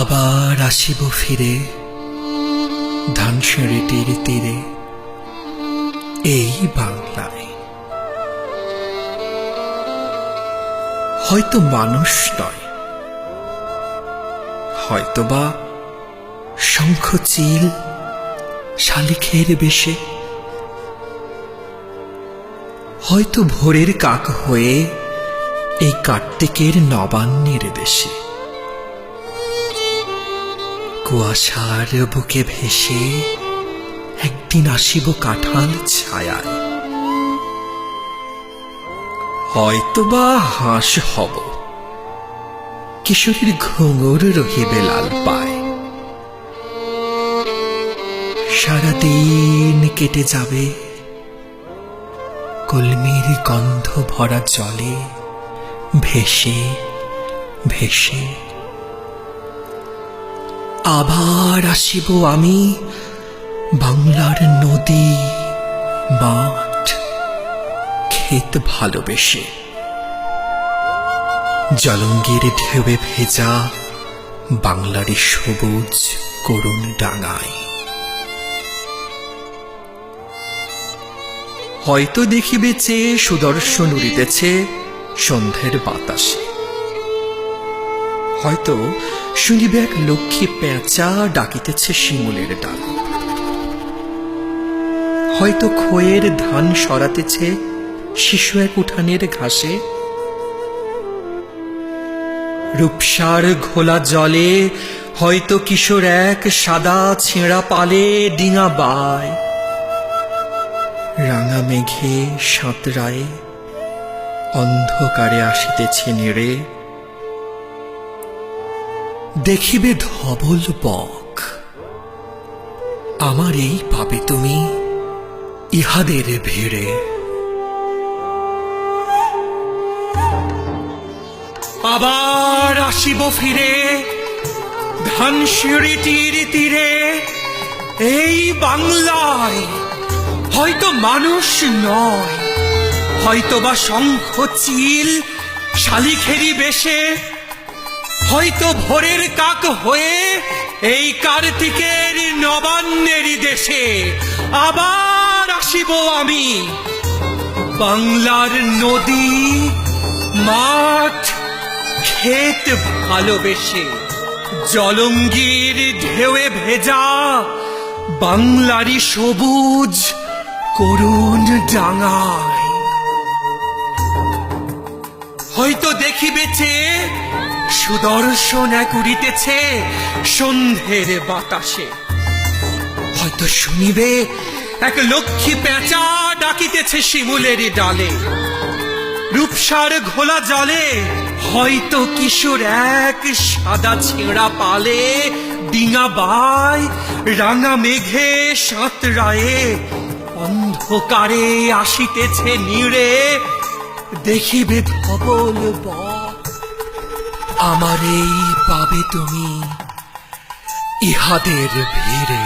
আবার আসিব ফিরে ধানসিঁড়িটির তীরে, এই বাংলায়। হয়তো মানুষ নয়, হয়তোবা শঙ্খচিল শালিখের বেশে, হয়তো ভোরের কাক হয়ে এই কার্তিকের নবান্নের দেশে কুয়াশার বুকে ভেসে একদিন আসিব কাঁঠাল ছায়ায়। হয়তোবা হাঁস হব, কিশোরীর ঘুঙুর রহিবে লাল পায়। সারাদিন কেটে যাবে কলমির গন্ধ ভরা জলে ভেসে ভেসে। আবার আসিব আমি বাংলার নদী মাঠ ক্ষেত ভালোবেসে, জলঙ্গির ঢেউয়ে ভেজা বাংলারই সবুজ করুণ ডাঙায়। হয়তো দেখিবে চেয়ে সুদর্শন উড়িতেছে সন্ধ্যের বাতাসে, হয়তো শুনিবে এক লক্ষ্মী পেঁচা ডাকিতেছে শিমুলের ডালে, হয়তো খোয়ের ধান সরাতেছে শিশু এক উঠানের ঘাসে। রূপসার ঘোলা জলে হয়তো কিশোর এক সাদা ছেঁড়া পালে ডিঙা বায়। রাঙা মেঘে সাঁতরায় অন্ধকারে আসিতেছে নেড়ে, দেখিবে ধবল বক। আমার এই পাবে তুমি ইহাদের ভিড়ে। আবার আসিব ফিরে ধানসিঁড়িটির তীরে, এই বাংলায়। হয়তো মানুষ নয়, হয়তোবা শঙ্খচিল শালিখেরই বেশে, হয়তো ভোরের কাক হয়ে এই কার্তিকের নবান্নের দেশে আবার আসিব আমি বাংলার নদী মাঠ ক্ষেত ভালোবেসে, জলঙ্গির ঢেউয়ে ভেজা বাংলারই সবুজ করুণ ডাঙায়। হয়তো দেখিবে চেয়ে সুদর্শন এক উড়িতেছে সন্ধ্যের বাতাসে, হয়তো শুনিবে এক লক্ষ্মী পেঁচা ডাকিতেছে শিমুলের ডালে। রূপসার ঘোলা জলে হয়তো কিশোর এক সাদা ছেঁড়া পালে ডিঙা বায়। রাঙা মেঘে সাঁতরায়ে অন্ধকারে আসিতেছে নিড়ে, দেখিবে ধবল বক। আমার এই পাবে তুমি ইহাদের ভিড়ে।